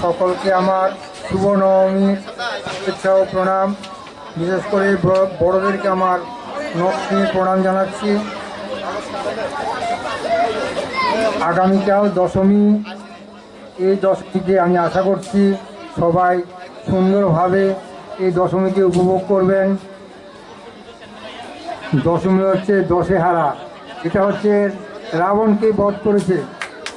সকলকে আমার শুভ নবমীর শুভেচ্ছা ও প্রণাম। বিশেষ করে বড়দেরকে আমার নবমী প্রণাম জানাচ্ছি। আগামীকাল দশমী, এই দশমীতে আমি আশা করছি সবাই সুন্দরভাবে এই দশমীকে উপভোগ করবেন। দশমী হচ্ছে দশেহারা, এটা হচ্ছে রাবণকে বধ করেছে,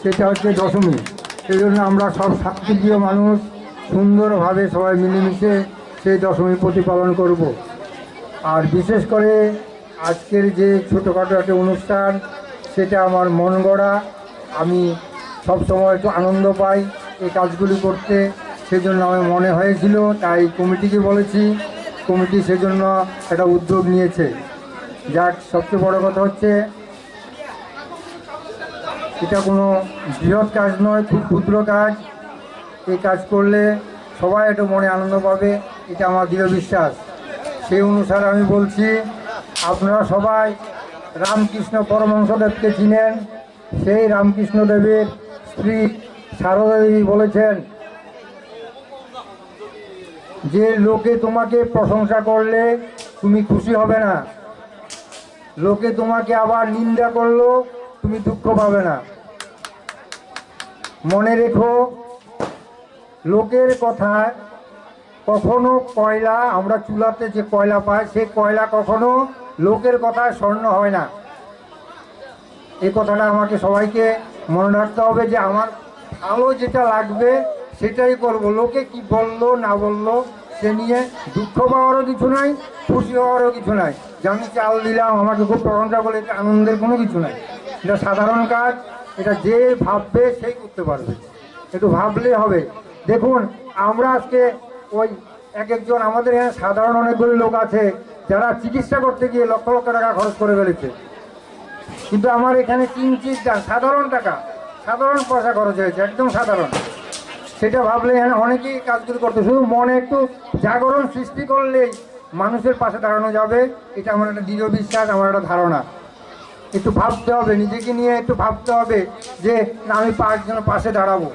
সেটা হচ্ছে দশমী। সেই জন্য আমরা সব শান্তিপ্রিয় মানুষ সুন্দরভাবে সবাই মিলেমিশে সেই দশমী প্রতিপালন করব। আর বিশেষ করে আজকের যে ছোটোখাটো একটা অনুষ্ঠান, সেটা আমার মন গড়া। আমি সবসময় একটু আনন্দ পাই এই কাজগুলি করতে, সেজন্য আমার মনে হয়েছিল, তাই কমিটিকে বলেছি, কমিটি সেজন্য একটা উদ্যোগ নিয়েছে। যাক, সবচেয়ে বড় কথা হচ্ছে এটা কোনো বৃহৎ কাজ নয়, খুব ক্ষুদ্র কাজ। এই কাজ করলে সবাই একটু মনে আনন্দ পাবে, এটা আমার দৃঢ় বিশ্বাস। সেই অনুসারে আমি বলছি, আপনারা সবাই রামকৃষ্ণ পরমহংসদেবকে চিনেন। সেই রামকৃষ্ণ দেবের স্ত্রী সারদা দেবী বলেছেন যে লোকে তোমাকে প্রশংসা করলে তুমি খুশি হবে না, লোকে তোমাকে আবার নিন্দা করলো তুমি দুঃখ পাবে না। মনে রেখো, লোকের কথায় কখনো কয়লা, আমরা চুলাতে যে কয়লা পাই, সেই কয়লা কখনো লোকের কথায় স্বর্ণ হয় না। এই কথাটা আমাকে সবাইকে মনে রাখতে হবে যে আমার ভালো যেটা লাগবে সেটাই করব। লোকে কি বললো না বললো সে নিয়ে দুঃখ পাওয়ারও কিছু নাই, খুশি হওয়ারও কিছু নাই। যে আমি চাল দিলাম, আমাকে খুব প্রশংসা বলে, এটা আনন্দের কোনো কিছু নাই। এটা সাধারণ কাজ, এটা যে ভাববে সেই করতে পারবে, একটু ভাবলে হবে। দেখুন, আমরা আজকে ওই একজন, আমাদের এখানে সাধারণ অনেকগুলো লোক আছে যারা চিকিৎসা করতে গিয়ে লক্ষ লক্ষ টাকা খরচ করে ফেলেছে, কিন্তু আমার এখানে কিঞ্চিত সাধারণ টাকা, সাধারণ পয়সা খরচ হয়েছে, একদম সাধারণ। সেটা ভাবলে এখানে অনেকেই কাজগুলো করতে, শুধু মনে একটু জাগরণ সৃষ্টি করলেই মানুষের পাশে দাঁড়ানো যাবে। এটা আমার একটা দৃঢ় বিশ্বাস, আমার একটা ধারণা। একটু ভাবতে হবে, নিজেকে নিয়ে একটু ভাবতে হবে যে না, আমি পাঁচজনের পাশে দাঁড়াবো।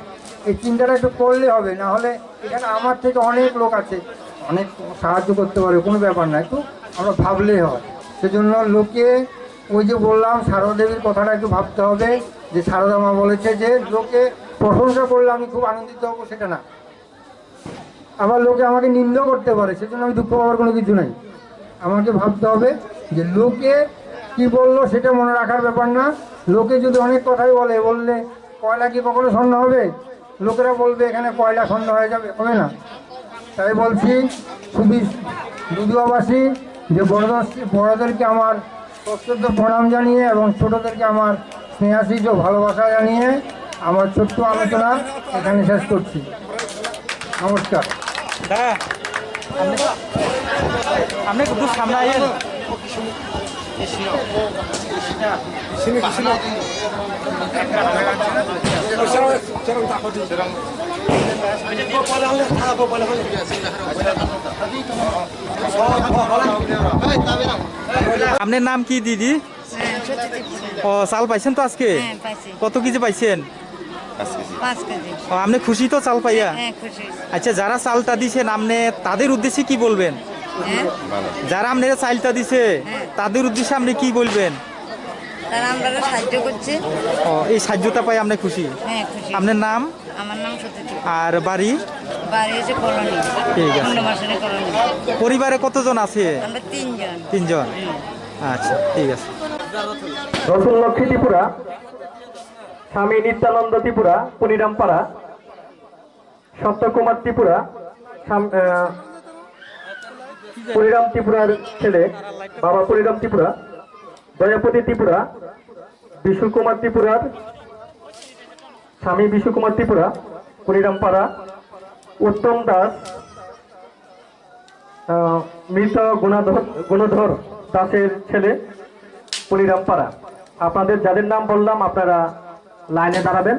এই চিন্তাটা একটু করলে হবে, না হলে এখানে আমার থেকে অনেক লোক আছে, অনেক সাহায্য করতে পারে, কোনো ব্যাপার না, একটু আমরা ভাবলেই হয়। সেজন্য লোকে, ওই যে বললাম সারদা দেবীর কথাটা একটু ভাবতে হবে, যে সারদা মা বলেছে যে লোকে প্রশংসা করলে আমি খুব আনন্দিত হবো, সেটা না। আবার লোকে আমাকে নিন্দা করতে পারে, সেজন্য আমি দুঃখ পাওয়ার কোনো কিছু নাই। আমাকে ভাবতে হবে যে লোকে কি বললো সেটা মনে রাখার ব্যাপার না। লোকে যদি অনেক কথাই বললে কয়লা কি কখনো স্বর্ণ হবে? লোকেরা বলবে এখানে কয়লা স্বর্ণ হয়ে যাবে, হবে না। তাই বলছি, খুবই দুধুয়াবাসী, যে বড়দেরকে আমার সশ্রদ্ধ প্রণাম জানিয়ে এবং ছোটদেরকে আমার স্নেহাশীষ ও ভালোবাসা জানিয়ে আমার ছোট্ট আলোচনা এখানে শেষ করছি। নমস্কার। আপনি একটু সামনে আইয়েন। আপনার নাম কি দিদি? ও, চাল পাইছেন তো আজকে? কত কেজি পাইছেন? 5 কেজি। ও, আপনি খুশি তো চাল পাইয়া? হ্যাঁ, খুশি। আচ্ছা, যারা চালটা দিছেন আপনি তাদের উদ্দেশ্যে কি বলবেন? হ্যাঁ, যারা আপনারা চালটা দিছে তাদের উদ্দেশ্যে আপনি কি বলবেন? তারা আমরা সাহায্য করছে। ও, এই সাহায্যটা পাই আপনি খুশি? হ্যাঁ, খুশি। আপনার নাম? আমার নাম সত্যজিৎ। আর বাড়ি? বাড়ি হচ্ছে কলোনি। ঠিক আছে। পূর্ণবাসনী কলোনি। পরিবারে কতজন আছে? আমরা 3 জন। 3 জন। আচ্ছা, ঠিক আছে। রসুল লক্ষ্মী ত্রিপুরা, স্বামী নিত্যানন্দ ত্রিপুরা, পুনিরামপাড়া, সত্যকুমার ত্রিপুরা, পরিরাম ত্রিপুরার ছেলে, বাবা পরিরাম ত্রিপুরা, দয়াপতি ত্রিপুরা, বিশুকুমার ত্রিপুরার স্বামী বিশুকুমার ত্রিপুরা, পরিরামপাড়া, উত্তম দাস, মৃত গুণধর দাসের ছেলে, পরিরামপাড়া। আপনাদের যাদের নাম বললাম আপনারা লাইনে দাঁড়াবেন।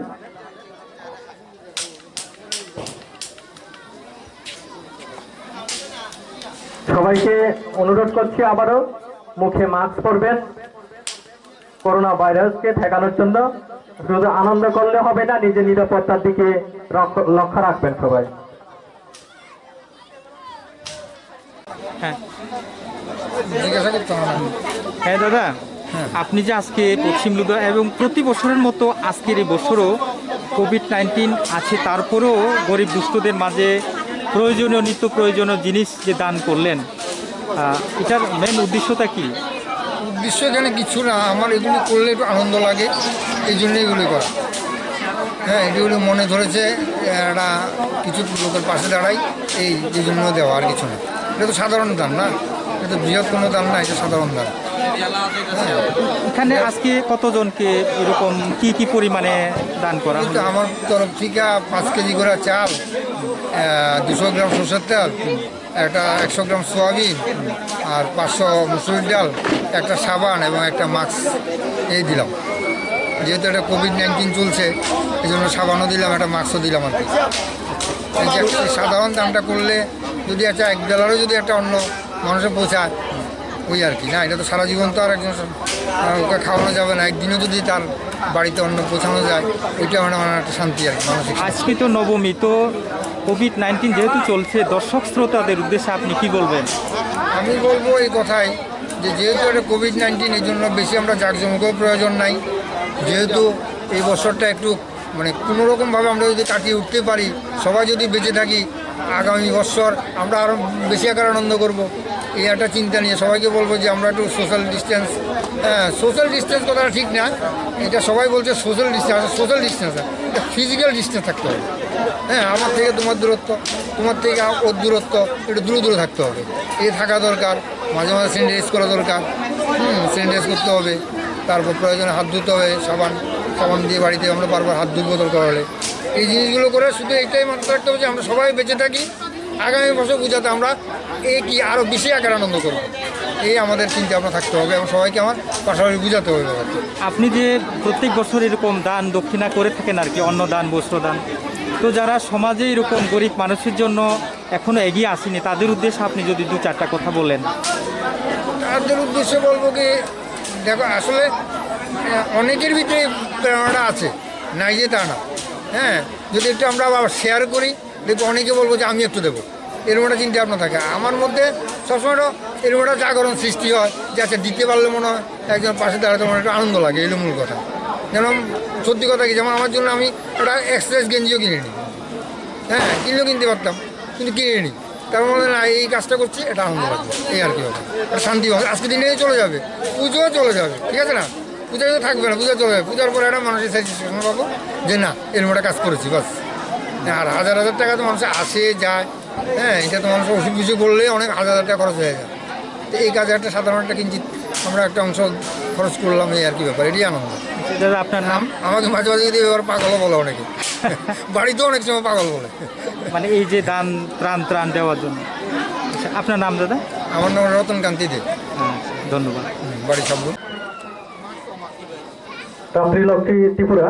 সবাইকে অনুরোধ করছি আবারও মুখে মাস্ক পরবেন করোনা ভাইরাসকে ঠেকানোর জন্য। শুধু আনন্দ করলে হবে না, নিজের নিরাপত্তার দিকে লক্ষ্য রাখবেন সবাই। হ্যাঁ জিজ্ঞাসা করতে হবে না। হ্যাঁ দাদা, আপনি যে আজকে পশ্চিম লুদা এবং প্রতি বছরের মতো আজকের এই বছরও কোভিড-19 আছে, তারপরেও গরিব দুস্থদের মাঝে প্রয়োজনীয় নিত্য প্রয়োজনীয় জিনিস যে দান করলেন, এটার মেন উদ্দেশ্যটা কি? উদ্দেশ্য এখানে কিছু না, আমার এগুলি করলে একটু আনন্দ লাগে, এই জন্য এগুলি করা। হ্যাঁ, এগুলো মনে ধরেছে একটা কিছু লোকের পাশে দাঁড়াই, এই জন্য দেওয়া, আর কিছু না। এটা তো সাধারণ দান না, এটা তো বৃহৎ কোনো দান না, এটা সাধারণ দান। এখানে আজকে কতজনকে এরকম কি পরিমাণে দান করা কিন্তু হলো? আমার তরফ থেকে 5 কেজি করে চাল, 200 গ্রাম সরষের তেল, একটা 100 গ্রাম সোয়াবিন, আর 500 মুসুরির ডাল, একটা সাবান এবং একটা মাস্ক এই দিলাম। যেহেতু এটা কোভিড-19 চলছে, এই জন্য সাবানও দিলাম, একটা মাস্কও দিলাম আর কি। এই যে একটা সাধারণ দামটা করলে যদি একটা এক বেলারও যদি একটা অন্য মানুষে পৌঁছায়, ওই আর কি। না, এটা তো সারা জীবন তো আর একজন ওকে খাওয়ানো যাবে না, একদিনও যদি তার বাড়িতে অন্য পৌঁছানো যায়, ওইটা মানে আমার একটা শান্তি আর কি, মানসিক শান্তি। আজকে তো নবমী, তো কোভিড-19 যেহেতু চলছে, দর্শক শ্রোতাদের উদ্দেশ্যে আপনি কি বলবেন? আমি বলবো এই কথাই যে যেহেতু এটা কোভিড-19, এই জন্য বেশি আমরা জাঁকজমকেও প্রয়োজন নাই। যেহেতু এই বছরটা একটু মানে কোনোরকমভাবে আমরা যদি কাটিয়ে উঠতে পারি, সবাই যদি বেঁচে থাকি, আগামী বছর আমরা আরও বেশি আকার আনন্দ করব, এই একটা চিন্তা নিয়ে সবাইকে বলবো যে আমরা একটু সোশ্যাল ডিস্টেন্স, সোশ্যাল ডিস্টেন্স কথাটা ঠিক না, এটা সবাই বলছে সোশ্যাল ডিস্টেন্স, সোশ্যাল ডিস্টেন্স এটা ফিজিক্যাল ডিস্টেন্স থাকতে হবে। হ্যাঁ, আমার থেকে তোমার দূরত্ব, তোমার থেকে ওর দূরত্ব একটু দূরে দূরে থাকতে হবে, এই থাকা দরকার। মাঝে মাঝে স্যানিটাইজ করা দরকার, স্যানিটাইজ করতে হবে। তারপর প্রয়োজনে হাত ধুতে হবে, সাবান দিয়ে বাড়িতে আমরা বারবার হাত ধুবো দরকার হলে। এই জিনিসগুলো করে শুধু এইটাই মাথায় রাখতে হবে যে আমরা সবাই বেঁচে থাকি, আগামী বছর পূজাতে আমরা কি আরও বেশি আকার আনন্দ করবো, এই আমাদের চিন্তা ভাবনা থাকতে হবে এবং সবাইকে আমার পাশাপাশি বুঝাতে হবে ব্যাপারটা। আপনি যে প্রত্যেক বছর এরকম দান দক্ষিণা করে থাকেন আর কি, অন্নদান, বস্ত্রদান, তো যারা সমাজে এরকম গরিব মানুষের জন্য এখনো এগিয়ে আসেনি, তাদের উদ্দেশ্যে আপনি যদি 2-4টা কথা বলেন। তাদের উদ্দেশ্যে বলবো কি, দেখো আসলে অনেকের ভিতরে প্রেরণাটা আছে, নাই যে তা না। হ্যাঁ, যদি একটু আমরা আবার শেয়ার করি, দেখবো অনেকে বলবো যে আমি একটু দেবো, এরকম একটা চিন্তা ভাবনা থাকে আমার মধ্যে। সবসময় এরকম একটা জাগরণ সৃষ্টি হয় যে আচ্ছা দিতে পারলে মনে হয় একজন পাশে দাঁড়াতে মনে একটা আনন্দ লাগে, এলো মূল কথা। যেমন সত্যি কথা কি, যেমন আমার জন্য আমি একটা এক্সপ্রেস গেঞ্জিও কিনে নিই। হ্যাঁ, কিনলেও কিনতে পারতাম, কিন্তু কিনে নিই। তার মধ্যে না, এই কাজটা করছি, এটা আনন্দ লাগবে, এই আর কি হবে, একটা শান্তি হবে। আজকে দিনে চলে যাবে, পুজোও চলে যাবে, ঠিক আছে না, পূজা তো থাকবে না, পূজা চলে যাবে। পূজার পরে একটা মানুষের স্যাটিসফ্যাকশন পাবো যে না, এরকম একটা কাজ করেছি, বাস। আর হাজার হাজার টাকা তো মানুষ আসে যায়, হ্যাঁ, এটা তো মানুষ ওষুধ কিছু করলে অনেক হাজার হাজার টাকা খরচ হয়ে যায়। তো এই কাজে একটা সাধারণ একটা কিঞ্চিত আমরা একটা অংশ খরচ করলাম, এই আর কি ব্যাপার, এটাই আনন্দ। দাদা আপনার নাম? আমাকে মাঝে মাঝে যদি এবার পাগলও বলে অনেকে, বাড়িতেও অনেক সময় পাগল বলে, মানে এই যে দান ত্রাণ দেওয়ার জন্য। আচ্ছা, আপনার নাম দাদা? আমার নাম রতনকান্তি দে, ধন্যবাদ। বাড়ি সব। রাত্রিলক্ষ্মী ত্রিপুরা।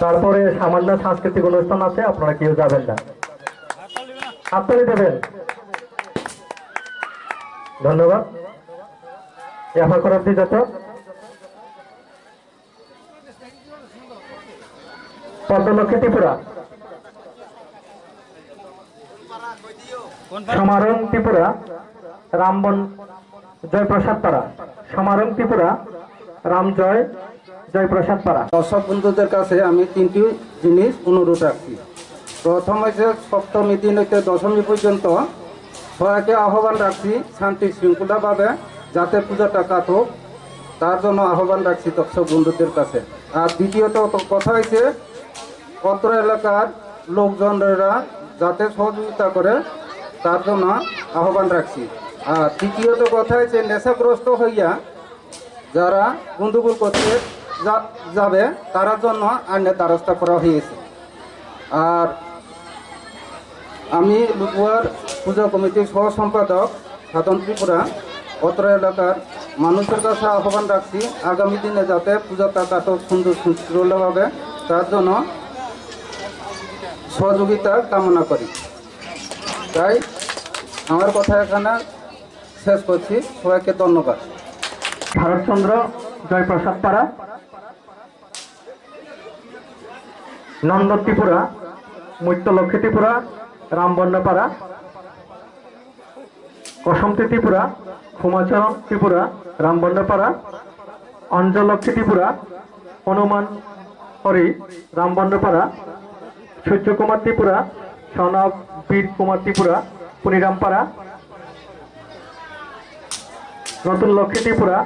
তারপরে সামান্য সাংস্কৃতিক অনুষ্ঠান আছে, আপনারা কেউ যাবেন না, হাততালি দেবেন। ধন্যবাদ। এফা করার দিকে যাচ্ছ পদ্মলক্ষ্মী ত্রিপুরা, সমারং ত্রিপুরা, রামবন জয়প্রসাদ পাড়া, সমারং ত্রিপুরা, রামজয় জয়প্রসাদ পাড়া। দর্শক বন্ধুদের কাছে আমি 3টি জিনিস অনুরোধ রাখছি। প্রথম হচ্ছে সপ্তমী দিন হইতে দশমী পর্যন্ত সবাইকে আহ্বান রাখছি শান্তি শৃঙ্খলাভাবে যাতে পূজাটা কাটুক, তার জন্য আহ্বান রাখছি দর্শক বন্ধুদের কাছে। আর দ্বিতীয়ত কথা হয়েছে অত্র এলাকার লোকজনেরা যাতে সহযোগিতা করে, তার জন্য আহ্বান রাখছি। আর তৃতীয়ত কথা হয়েছে নেশাগ্রস্ত হইয়া যারা গন্ডগোল করতে যাবে তার জন্য আইনের দ্বারস্থ করা হয়েছে। আর আমি লুকুয়ার পূজা কমিটির সহ সম্পাদক সাধন ত্রিপুরা অত্র এলাকার মানুষের কাছে আহ্বান রাখছি আগামী দিনে যাতে পূজাটা কাটক সুন্দর সুন্দরভাবে, তার জন্য সহযোগিতা কামনা করি। তাই আমার কথা এখানে শেষ করছি। সবাইকে ধন্যবাদ। ভারতচন্দ্র জয়প্রসাদ পাড়া, নন্দ ত্রিপুরা, মৈত্যলক্ষ্মী ত্রিপুরা, রামবর্ণপাড়া, কসমতি ত্রিপুরা, ক্ষুমাচরণ ত্রিপুরা, রামবর্ণপাড়া, অঞ্জলক্ষ্মী ত্রিপুরা, হনুমান হরি, রামবর্ণপাড়া, সূর্যকুমার ত্রিপুরা, সনব বীর কুমার ত্রিপুরা, পুনিরামপাড়া, নতুন লক্ষ্মী ত্রিপুরা,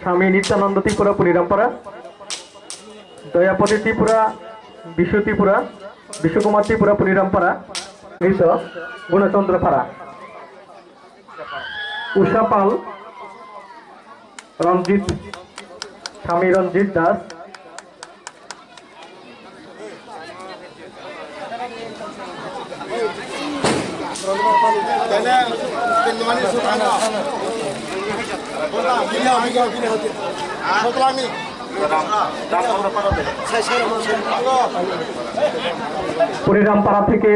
স্বামী নিত্যানন্দ ত্রিপুরা, পুনিরামপাড়া, দয়াপতি ত্রিপুরা, বিশ্ব ত্রিপুরা, বিশ্বকুমার ত্রিপুরা, পুনিরামপাড়া, মৃত গুণচন্দ্রপাড়া, উষা পাল, রঞ্জিত, স্বামী রঞ্জিত দাস, পুনিরামপাড়া থেকে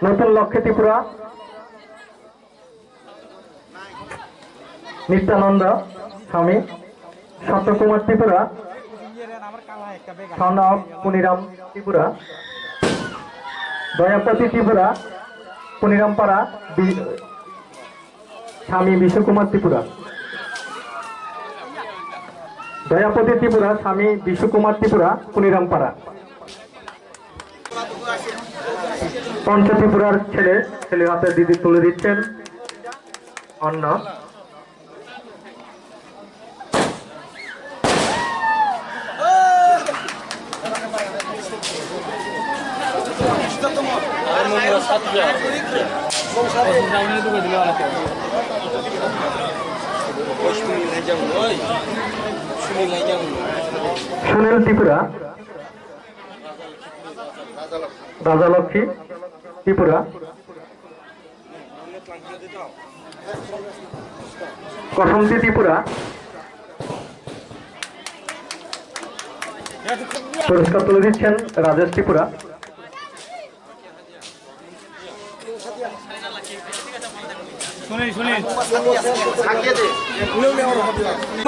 নতুন লক্ষ্মী ত্রিপুরা, নিত্যানন্দ স্বামী, সত্যকুমার ত্রিপুরা, সনব পুনিরাম ত্রিপুরা, দয়াপতি ত্রিপুরা, পুনিরামপাড়া, স্বামী বিশ্বকুমার ত্রিপুরা, দয়াপতি ত্রিপুরা, স্বামী বিশ্বকুমার ত্রিপুরা, পুনিরামপাড়া, পঞ্চ ত্রিপুরার ছেলে হাতে দিদি তুলে দিচ্ছেন অন্ন। সুনীল ত্রিপুরা, রাজালক্ষ্মী ত্রিপুরা, কসমতি ত্রিপুরা, পুরস্কার তুলে দিচ্ছেন রাজেশ ত্রিপুরা।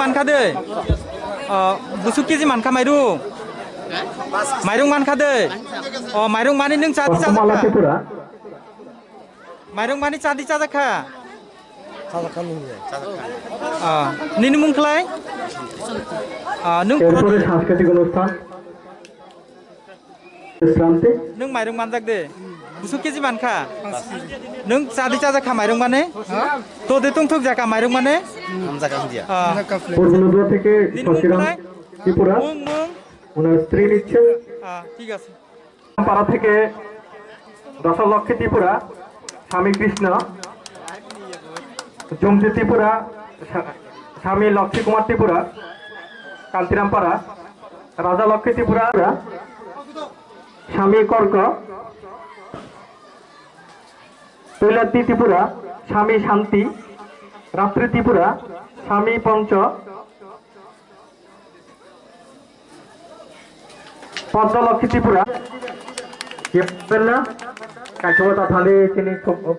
मानखादो बुसु केजि मानखा माइरं माइरं मानखादो अ माइरं मानि नों चादि रसमाला चाजाखा त्रिपुरा, माइरं मानि चादि चाजाखा निनि मुंखलाय नों এরপরে সাংস্কৃতিক অনুষ্ঠান শ্রান্তি। नों माइरं मानजागदो बुसु केजि मानखा नों चादि चाजाखा माइरं माने तो दे तुं थुक जाका माइरं माने পূর্বনদুয়া থেকে শশীরাম ত্রিপুরা, मुं मुं ওনার স্ত্রী নিচ্ছেন। ঠিক আছে পাড়া থেকে দশলক্ষ্মী ত্রিপুরা, স্বামী কৃষ্ণ, জমজি ত্রিপুরা, স্বামী লক্ষ্মী কুমার ত্রিপুরা, কান্তিরামপাড়া, রাজা লক্ষ্মী ত্রিপুরা, স্বামী কর্ক, তৈলাদ্রি ত্রিপুরা, স্বামী শান্তি, রাত্রি ত্রিপুরা, স্বামী পঞ্চ, পদ্মলক্ষ্মী ত্রিপুরা। না কাঠুয়া থালি চিনি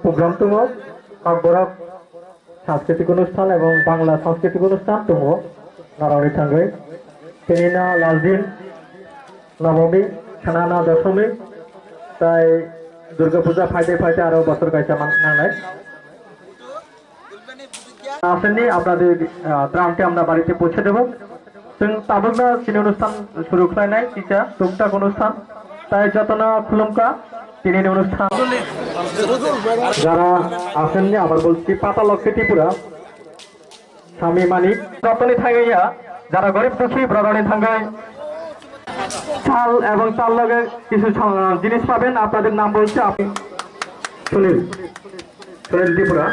প্রোগ্রাম তুম বড় সাংস্কৃতিক অনুষ্ঠান এবং বাংলা সাংস্কৃতিক অনুষ্ঠান তুম নারায়ণী সঙ্গে তিনি না লালদিন নবমী ছানা দশমী তাই দুর্গাপূজা ফাইতে ফাইতে আরো বছর গাইছে নাংনায় আসেননি আপনাদের ত্রাণটি আমরা বাড়িতে পৌঁছে দেবো। তাবুকনা চিনি অনুষ্ঠান শুরু খায় নাই চিচা টুকটাক অনুষ্ঠান তাই যতনা খুলুমকা তিনি অনুষ্ঠান যারা আসেননি আবার বলছি পাতা লক্ষ্মী ত্রিপুরা, স্বামী মানিক, রতনী থাঙ্গাইয়া যারা গরিব দুঃখী ব্রদনী থাঙ্গায় চাল এবং তার লগে কিছু জিনিস পাবেন। আপনাদের নাম বলছে আপনি সুনীল ত্রিপুরা।